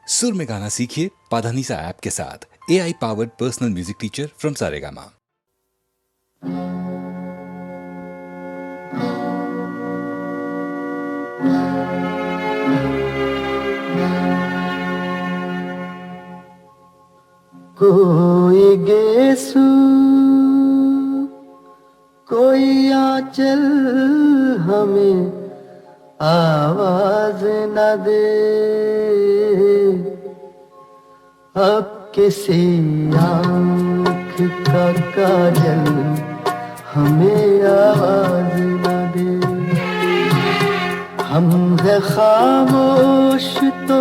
सुर में गाना सीखिए पाधानीसा ऐप के साथ। AI powered personal music teacher from Saregama. कोई गेसु कोई आंचल हमें आवाज न दे, अब किसी आँख का काजल हमें आवाज न दे। हम है खामोश तो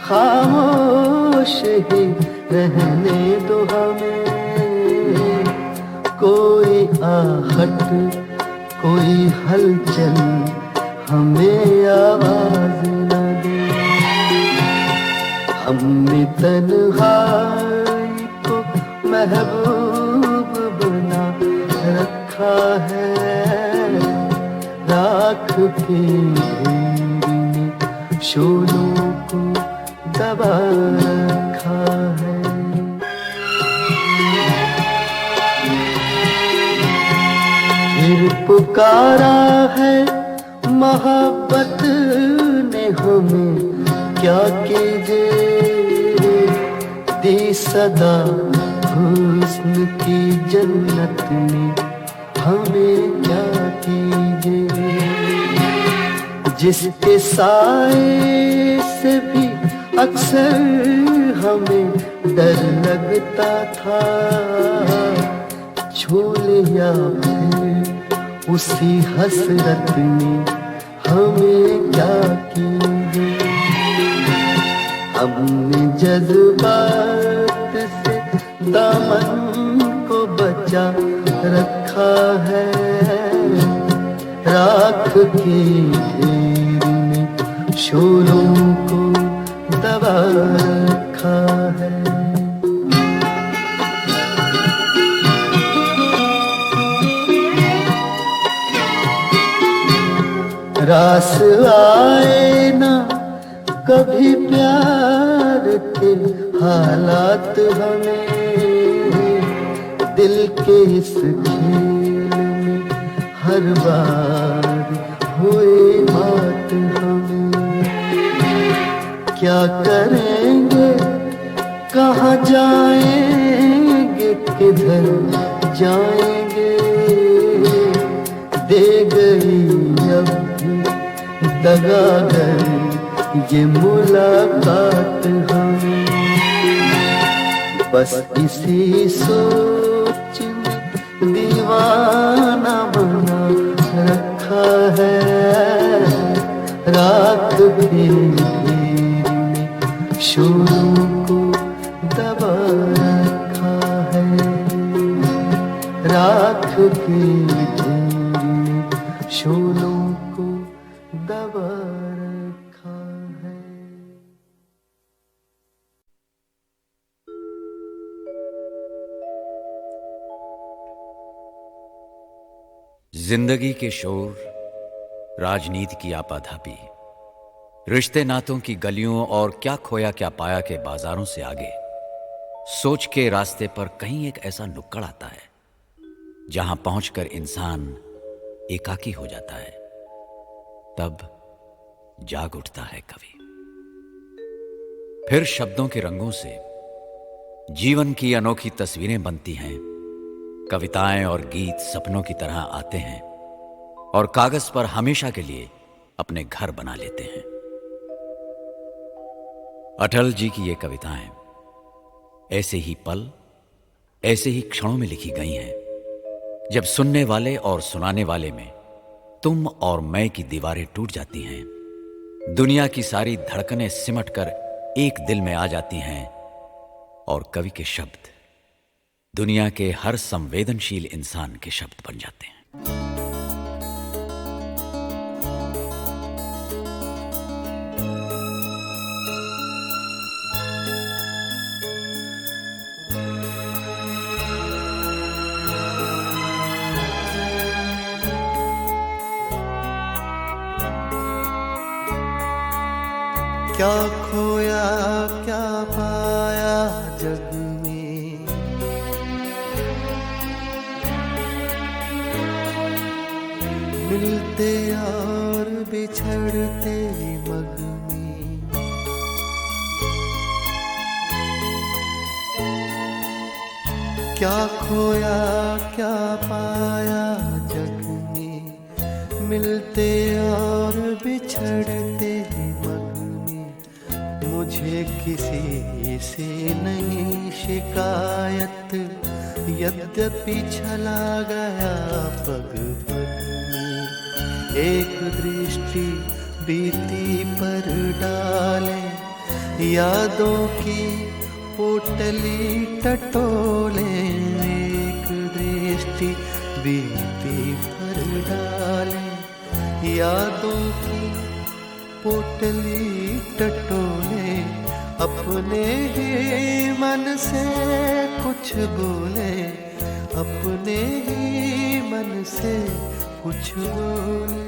खामोश ही रहने दो हमें, कोई आहट कोई हलचल हमें आवाज न दे। हमने तन्हाई को महबूब बना रखा है, राख के ढेर में शोलों को दबा रखा है। फिर पुकारा है मोहब्बत ने हमें, क्या कीजिए दी सदा हुस्न की जन्नत में हमें, क्या कीजिए जिसके साए से भी अक्सर हमें डर लगता था, छू लिया फिर उसी हसरत में हमें, क्या कीजिए। हमने जज्बात से दामन को बचा रखा है, राख के ढेर में शोलों को दबा रखा है। रास आए ना कभी प्यार के हालात हमें, दिल के इस खेल में हर बार हुए बात हमें। क्या करेंगे कहाँ जाएंगे किधर जाएंगे, दे गई अब दगागर ये मुलाकात हमें। बस इसी सोच में दीवाना बना रखा है, रात के ढेर में शोलों को दबा रखा है, रात के ढेर में शोलों को दबा रखा है। जिंदगी के शोर, राजनीति की आपाधापी, रिश्ते नातों की गलियों और क्या खोया क्या पाया के बाजारों से आगे, सोच के रास्ते पर कहीं एक ऐसा नुक्कड़ आता है जहां पहुंचकर इंसान एकाकी हो जाता है। तब जाग उठता है कवि। फिर शब्दों के रंगों से जीवन की अनोखी तस्वीरें बनती हैं। कविताएं और गीत सपनों की तरह आते हैं और कागज पर हमेशा के लिए अपने घर बना लेते हैं। अटल जी की ये कविताएं ऐसे ही पल, ऐसे ही क्षणों में लिखी गई हैं जब सुनने वाले और सुनाने वाले में तुम और मैं की दीवारें टूट जाती हैं, दुनिया की सारी धड़कनें सिमट कर एक दिल में आ जाती हैं और कवि के शब्द दुनिया के हर संवेदनशील इंसान के शब्द बन जाते हैं। क्या खोया क्या पाया जग में, मिलते और बिछड़ते मग में। क्या खोया क्या पाया जग में, मिलते और बिछड़ते मग में। मुझे किसी से नहीं शिकायत, यद्यपि चला गया पग पग में। एक दृष्टि बीती पर डाले, यादों की पोटली टटोले। एक दृष्टि बीती पर डाले, यादों की पोटली टटोले। अपने ही मन से कुछ बोले, अपने ही मन से कुछ बोले।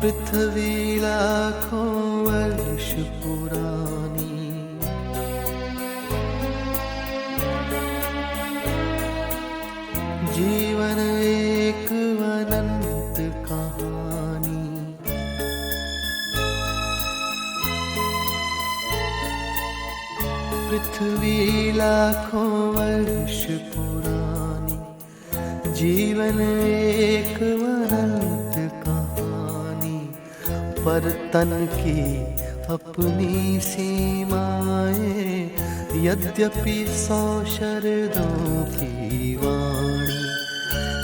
पृथ्वी लाखों वर्ष पुरानी, जीवन एक अनंत कहानी। पृथ्वी लाखों वर्ष पुरानी, जीवन एक अनंत कहानी। पर तन की अपनी सीमाएं, यद्यपि 100 शरदों की वाणी।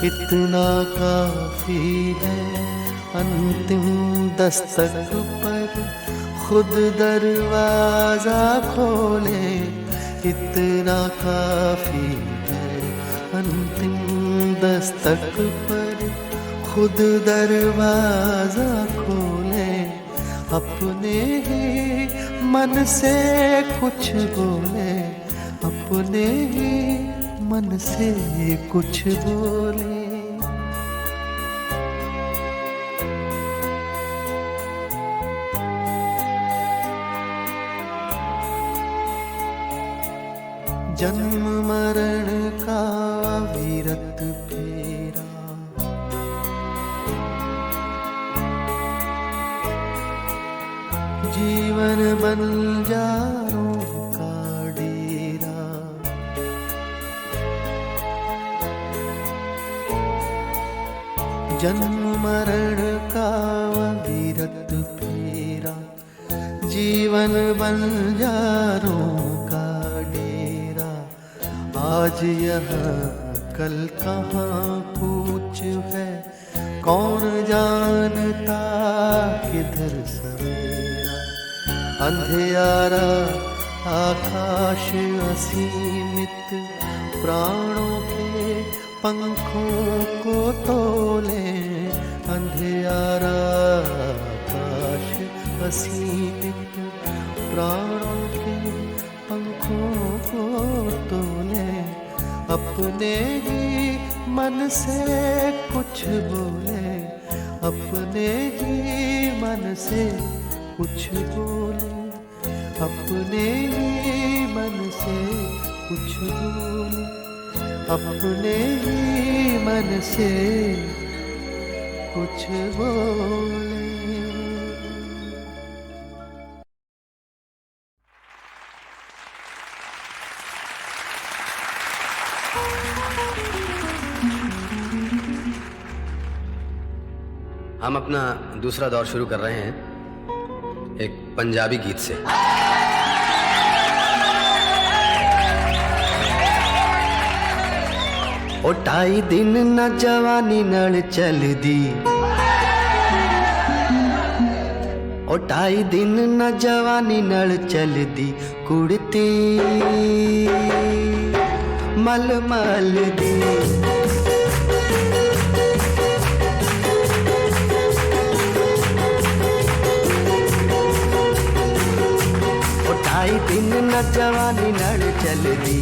इतना काफी है अंतिम दस्तक पर खुद दरवाजा खोले। इतना काफी है अंतिम दस्तक पर खुद दरवाजा खोले। अपने ही मन से कुछ बोले, अपने ही मन से कुछ बोले। जन्म मरण का अविरत फेरा, जीवन बंजारों का डेरा। जन्म मरण का अविरत फेरा, जीवन बंजारों का डेरा। आज यहाँ कल कहाँ पूछ है, कौन जानता किधर सवेरा। अंधियारा आकाश असीमित, प्राणों के पंखों को तोले। अंधियारा आकाश असीमित, प्राणों के पंखों को तोले। अपने ही मन से कुछ बोले, अपने ही मन से कुछ बोले। अपने ही मन से कुछ बोले, अपने ही मन से कुछ बोले। हम अपना दूसरा दौर शुरू कर रहे हैं एक पंजाबी गीत से। ओ 2.5 दिन न जवानी नल चलदी, ओ 2.5 दिन न जवानी नल चलदी। कुड़ती मल मल दी, दिन न जवानी नल चलदी।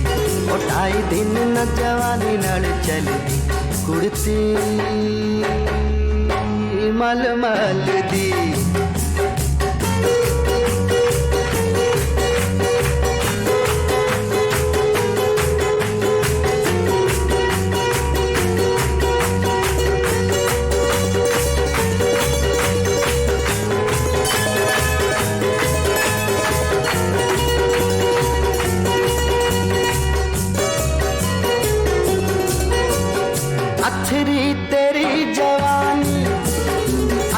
ओ 2.5 दिन न जवानी नल चलदी कुड़ती मलमल दी अथरी तेरी जवानी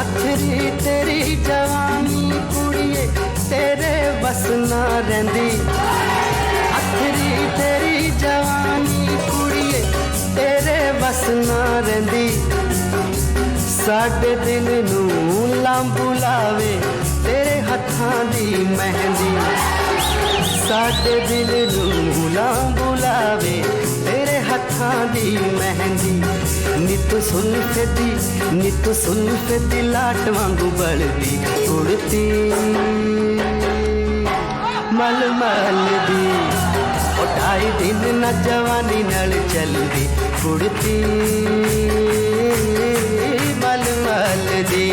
अथरी तेरी जवानी कुड़िए तेरे बस ना रहिंदी अथरी तेरी जवानी कुड़िए तेरे बस ना रहिंदी साडे दिल नूं लांबू लावे तेरे हत्थां दी मेहंदी साडे दिल नूं लांबू लावे तेरे हत्थां दी मेहंदी नित सुल्फे दी लाट वांगू बलदी उड़ती मलमल दी ओ ढाई दिन ना जवानी नाल चलदी उड़ती मलमल दी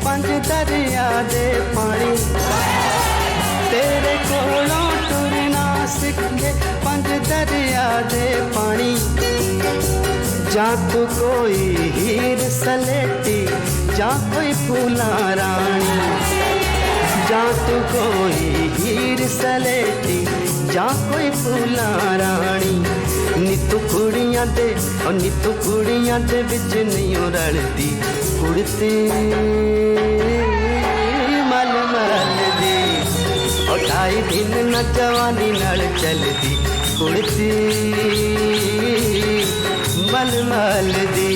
पंज दरिया दे पानी तेरे कोलों टुरना सिखे पंज दरिया दे पानी जा तू कोई हीर सलेटी जा कोई फूला रानी जा तू कोई हीर सलेटी जा कोई फूला रानी नीतू कुड़ियां दे विच नहीं रलदी कुड़ती मलमल दी ओ ढाई दिन न जवानी नाल चलदी कुड़ती मलमल दी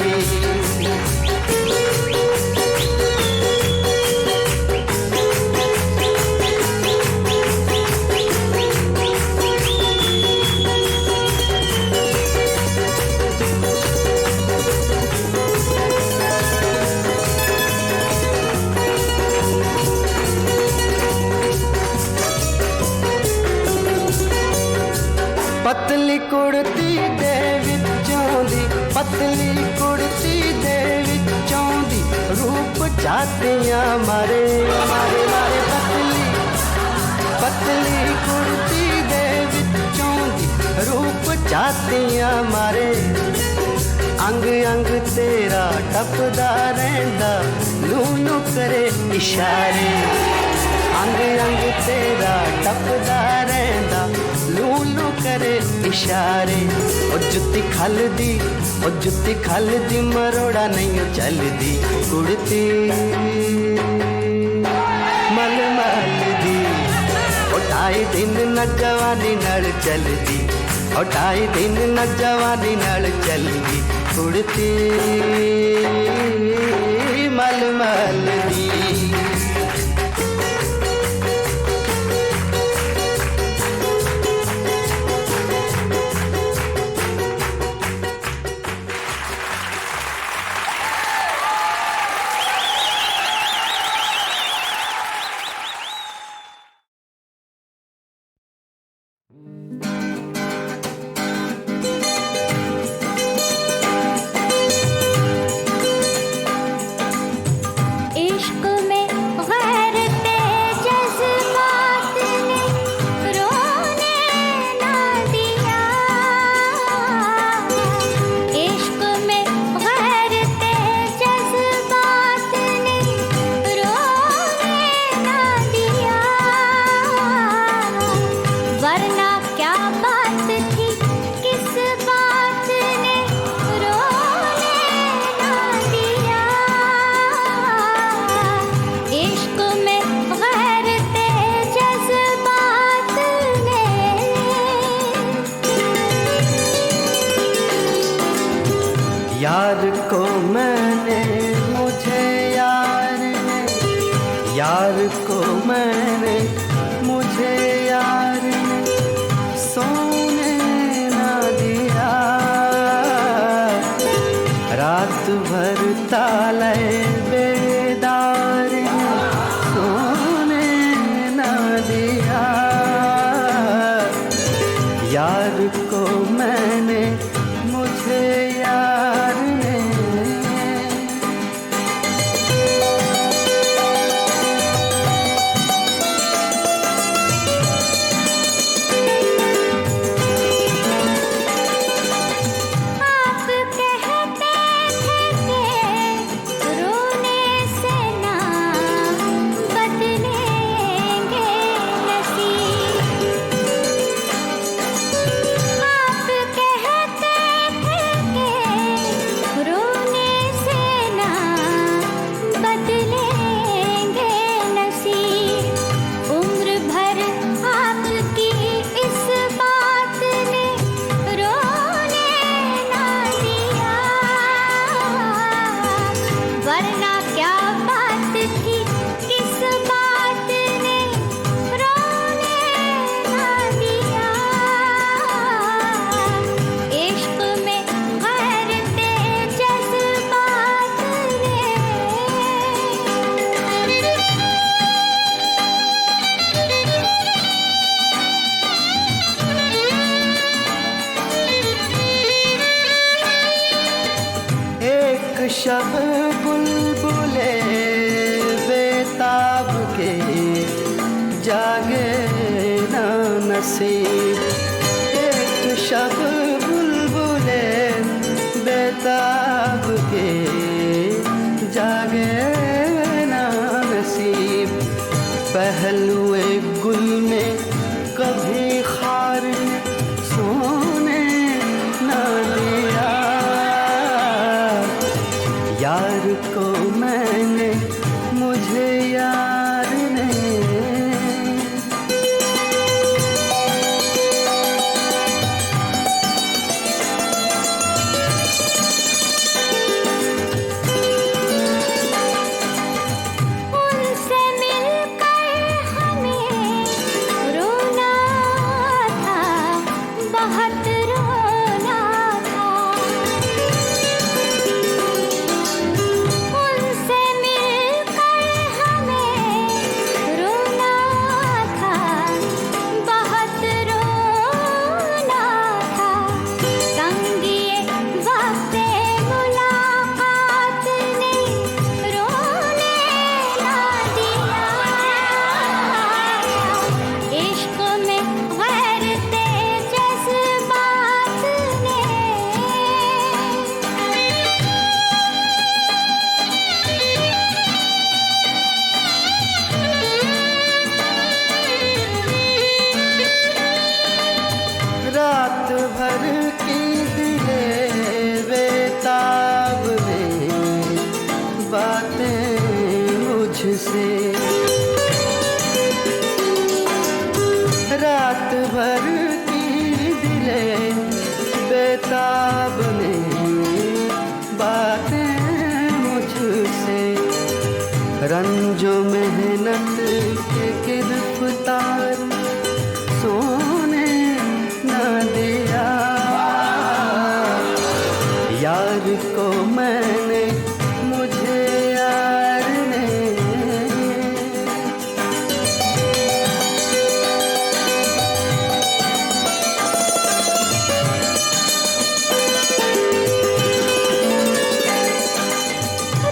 पतली कुड़ती दे विचों दी पतली कुड़ती दे विचों दी रूप जातियां मारे मारे मारे पतली कुड़ती दे विचों दी रूप जातियां मारे अंग अंग तेरा टपदा रहिंदा नूनू करे इशारे अंग अंग तेरा टपदा रहिंदा लूलू करे इशारे ओ जुत्ती खल दी मरोड़ा नहीं चलदी कुड़ती मलमल दी ओ ढाई दिन न जवानी नाल चलदी ओ ढाई दिन न जवानी नाल चलदी कुड़ती मलमल दी मैंने मुझे यार ने सोने ना दिया, रात भर ताले बेदार ने सोने ना दिया, यार को मैंने मुझे यार ने। शब बुलबुले बेताब के जागे ना नसीब, एक शब बुलबुले बेताब के जागे ना नसीब, पहलुए गुल में कभी खार ने सोने ना दिया, यार को मैंने मुझे यार ने। उनसे मिलकर हमें रोना था, बहुत रोना था, उनसे मिलकर हमें रोना था, बहुत रोना था, संगिए वक्त मुलाकात ने रोने ना दिया, इश्क में गैरते जज्बात ने। रात भर की दिले बेताब ने बातें मुझसे, रात भर की दिले बेताब ने बातें मुझसे, रंजो मेहनत के गिरफ्तार सोने ना दिया, यार को मैंने मुझे यार ने।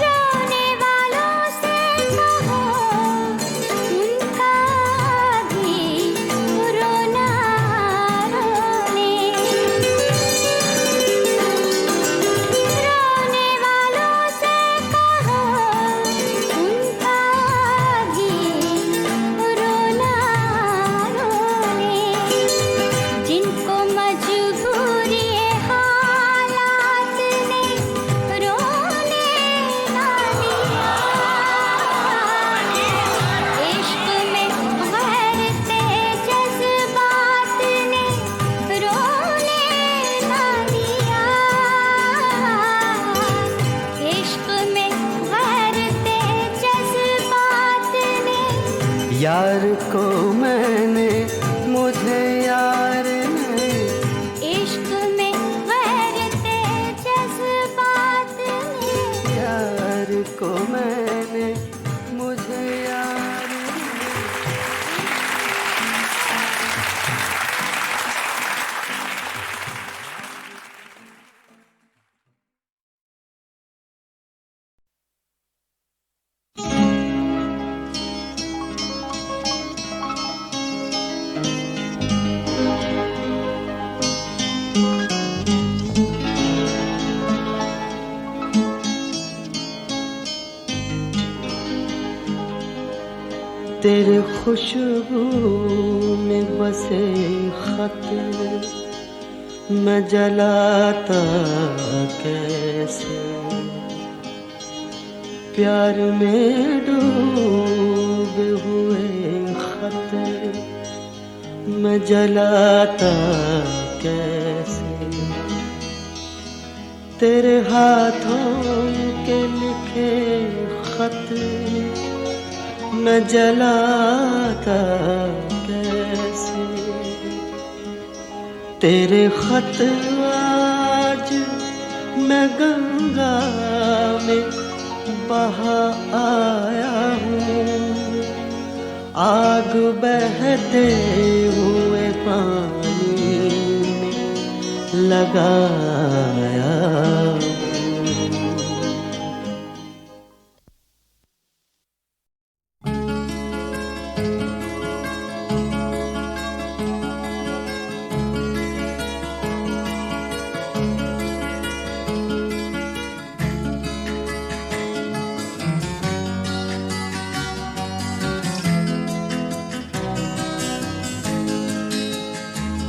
रोने वालों से कहो यार को मैंने, मुझे यार ने, इश्क में गैर थे जज्बात ने, यार को मैंने, मुझे यार ने। तेरे खुशबू में बसे खत मैं जलाता कैसे, प्यार में डूबे हुए खत मैं जलाता कैसे, तेरे हाथों के लिखे खत मैं जलाता कैसे, तेरे खत आज मैं गंगा में बहा आया हूँ, आग बहते हुए पानी में लगाया।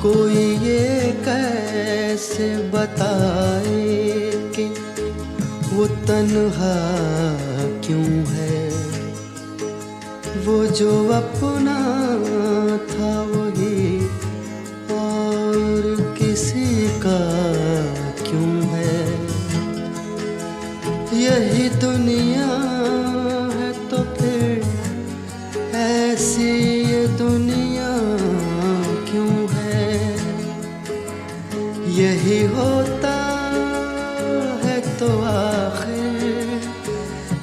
कोई ये कैसे बताए कि वो तन्हा क्यों है, वो जो अपना था वही और किसी का क्यों है, यही दुनिया है तो फिर ऐसी ये दुनिया क्यों है, यही होता है तो आखिर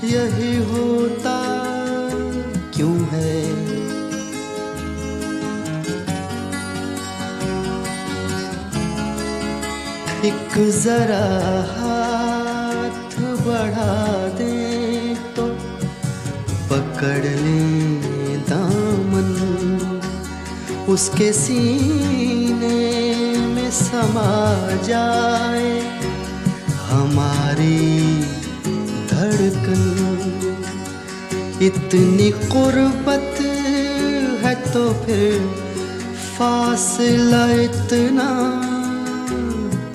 यही होता क्यों है। एक जरा हाथ बढ़ा दे तो पकड़ ले दामन, उसके सीने में समा जाए हमारी धड़कन, इतनी कुर्बत है तो फिर फासला इतना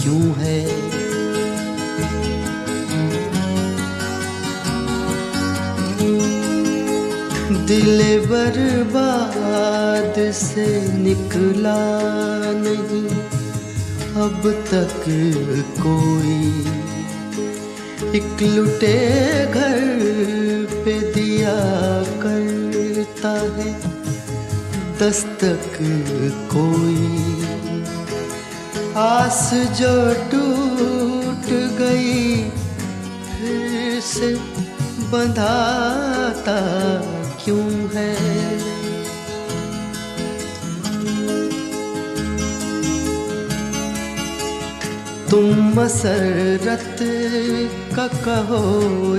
क्यों है। दिल बर्बाद से निकला नहीं अब तक कोई, एक लुटे घर पे दिया करता है दस्तक कोई, आस जो टूट गई फिर से बंधाता क्यों है। तुम मसरत का कहो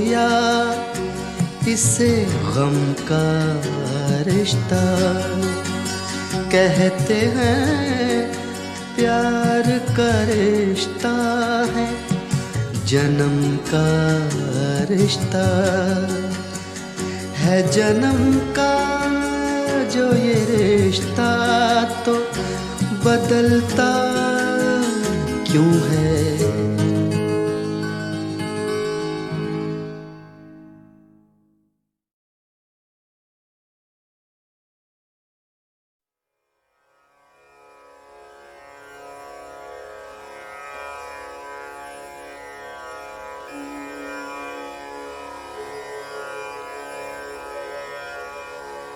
या इसे गम का रिश्ता, कहते हैं प्यार का रिश्ता है जन्म का रिश्ता, है जन्म का जो ये रिश्ता तो बदलता क्यों है।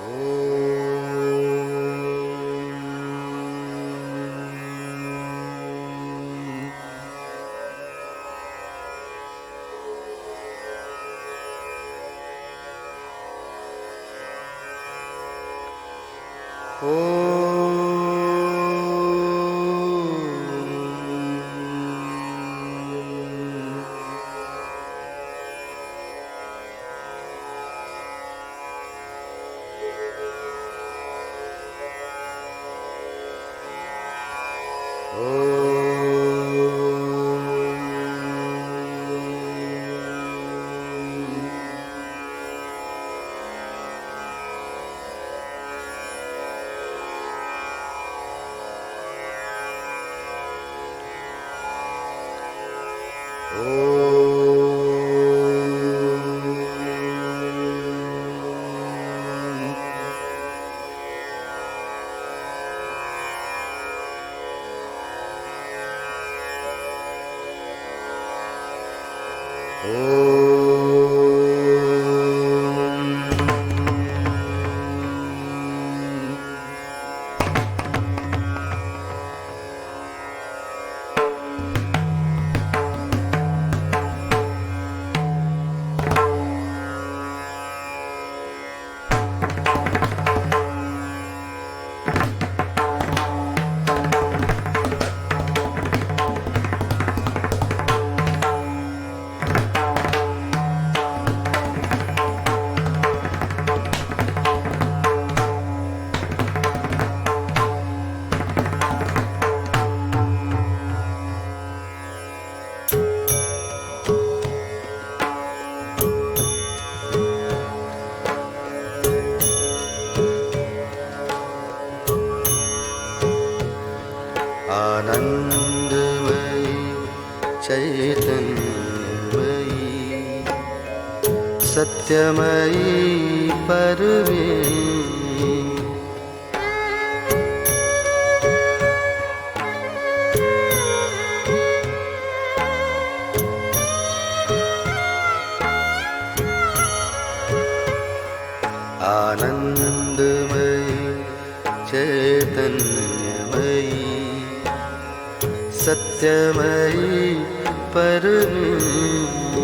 ओ आनंदमयी चैतन्यमयी सत्यमयी परमेश्वरी आनंदमयी चैतन्यमयी सत्यमयी परमेश्वरी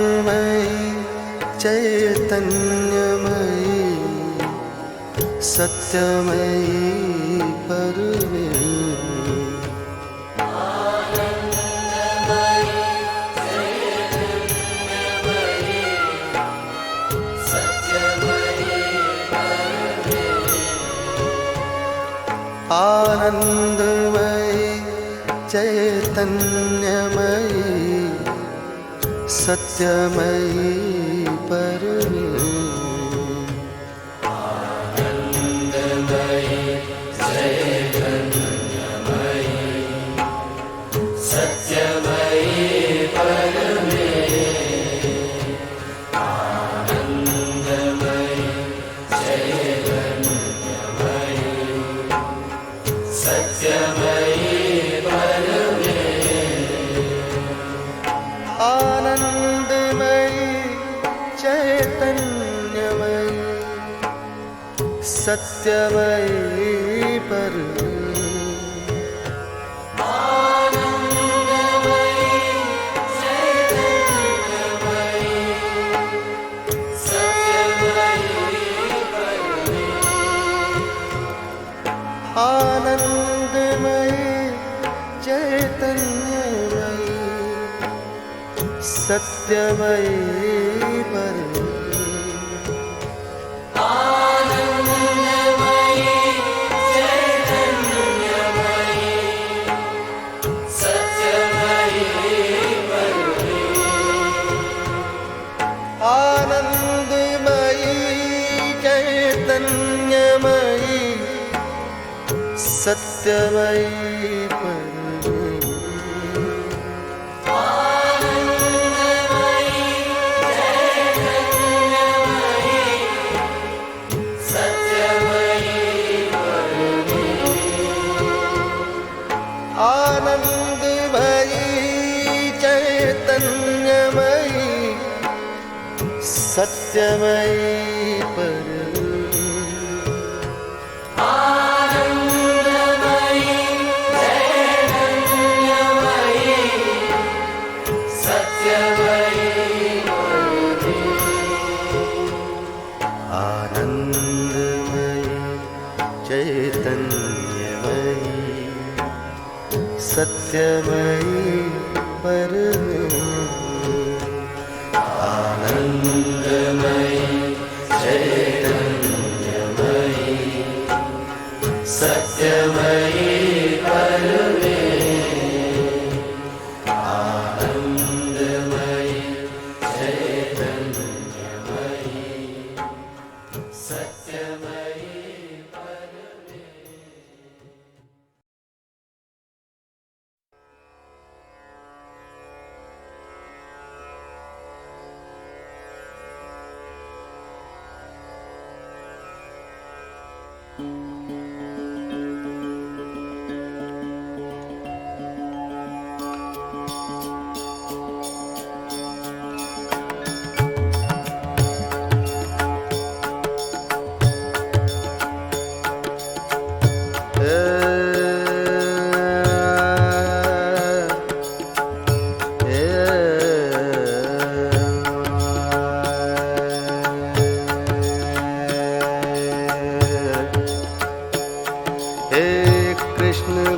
आनंदमयी चैतन्यमयी सत्यमयी परमेश्वरी आनंदमयी चैतन्यमयी सत्यमयी परमेश्वरी आनंदमयी चैतन्यमयी सत्यमयी आनंदमयी चैतन्यमयी सत्यमयी आनंदमयी चैतन्यमयी सत्यमयी आनंदमयी चैतन्यमयी सत्यमयी परमेश्वरी सत्यमयी परमेश्वरी आनंदमयी चैतन्यमयी सत्यमयी परमेश्वरी आनंदमयी चैतन्यमयी सत्यमयी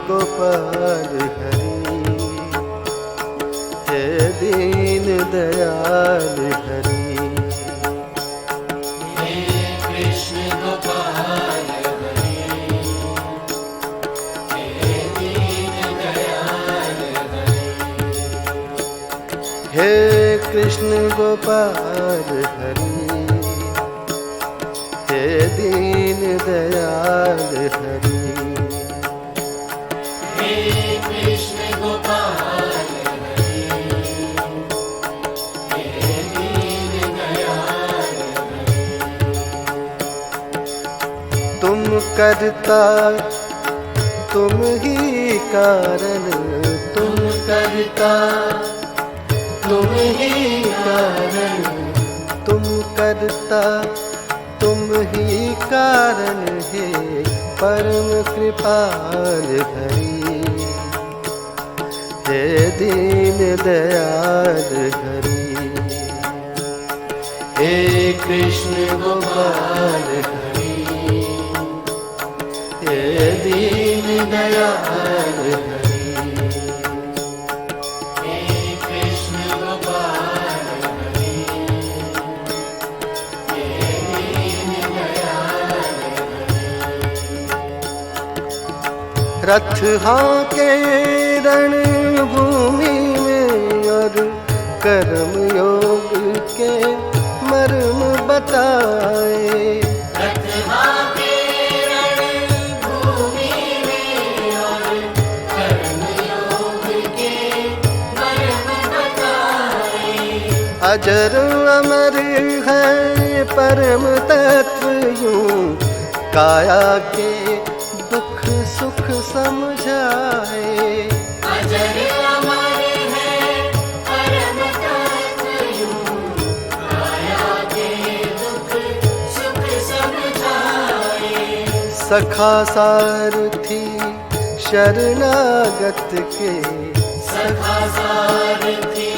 गोपाल हरि हे दीन दयाल हरि हे कृष्ण गोपाल हरि हे दीन दयाल हरि हे कृष्ण गोपाल हरि हे दीन दयाल हरि कृष्ण गोपाल हरि हे दीन दयाल हरि तुम करता तुम ही कारण तुम करता तुम ही कारण तुम करता तुम ही कारण है परम कृपाल हरि हे दीन दयाल हरि हे कृष्ण गोपाल हरि हे दीन दयाल हरि हे कृष्ण गोपाल हरि हे दीन दयाल हरि रथ हाँके रणभूमि में और कर्म योग के मर्म बताए रथ हाँके रणभूमि में और कर्म योग के मर्म बताए अजर अमर है परम तत्व यूं काया के दुख सुख समझाए अजर अमर है परम तत्व यूं काया के दुख सुख समझाए सखा सारथी शरणागत के सखा सारथी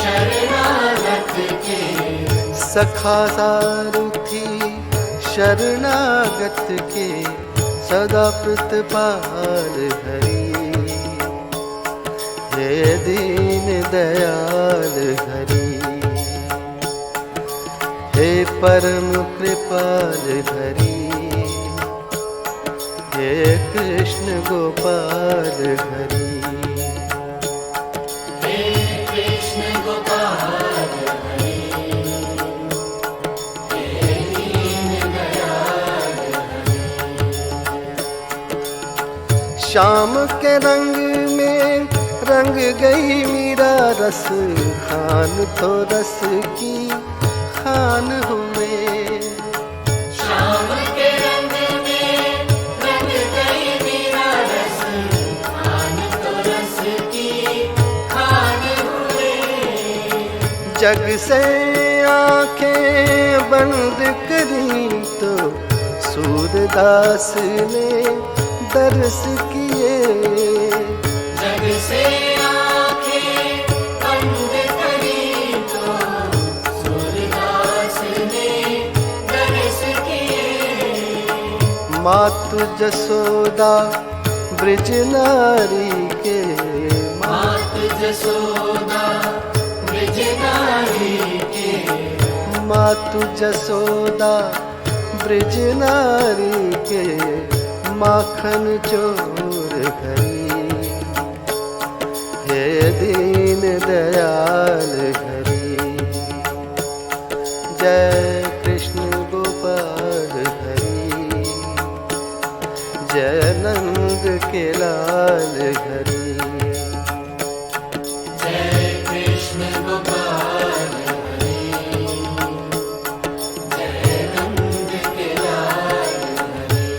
शरणागत के सखा सारथी शरणागत के सदा प्रतिपाल हरि हे दीन दयाल हरि हे परम कृपाल हरि हे कृष्ण गोपाल हरि हे कृष्ण गोपाल हरि हे दीन दयाल श्याम के रंग में रंग गई मीरा रस खान तो रस की खान हुए श्याम के रंग में रंग गई मीरा रस खान तो रस की खान हुए जग से आंखें बंद करी तो सूरदास ने दर्श किए जग से आंखें बंद करी तो सूरदास ने दर्श किए मातु जसोदा ब्रज नारी के, मातु जसोदा ब्रज नारी के, मातु जसोदा ब्रज नारी के, माखन चोर घरी, हे दीन दयाल घरी। जय कृष्ण गोपाल हरी, जय नंद के लाल हरी। जय कृष्ण गोपाल हरि, जय नंद के लाल हरि।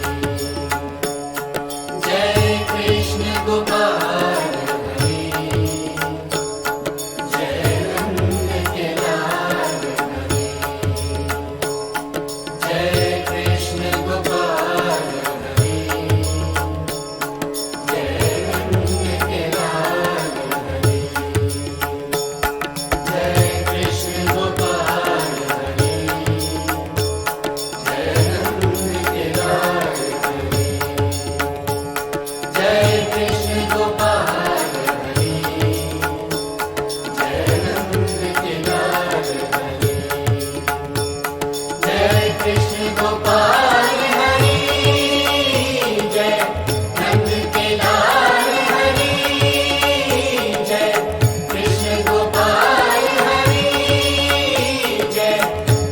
जय कृष्ण गोपाल हरि, जय नंद के लाल हरि। जय कृष्ण गोपाल हरि, जय नंद के लाल हरि। जय कृष्ण गोपाल हरि, जय नंद के लाल हरि। जय कृष्ण गोपाल हरि, जय नंद के लाल हरि। जय कृष्ण गोपाल हरि, जय नंद के लाल हरि। जय कृष्ण गोपाल हरि, जय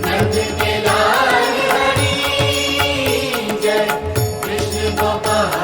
नंद के लाल हरि। जय कृष्ण गोपाल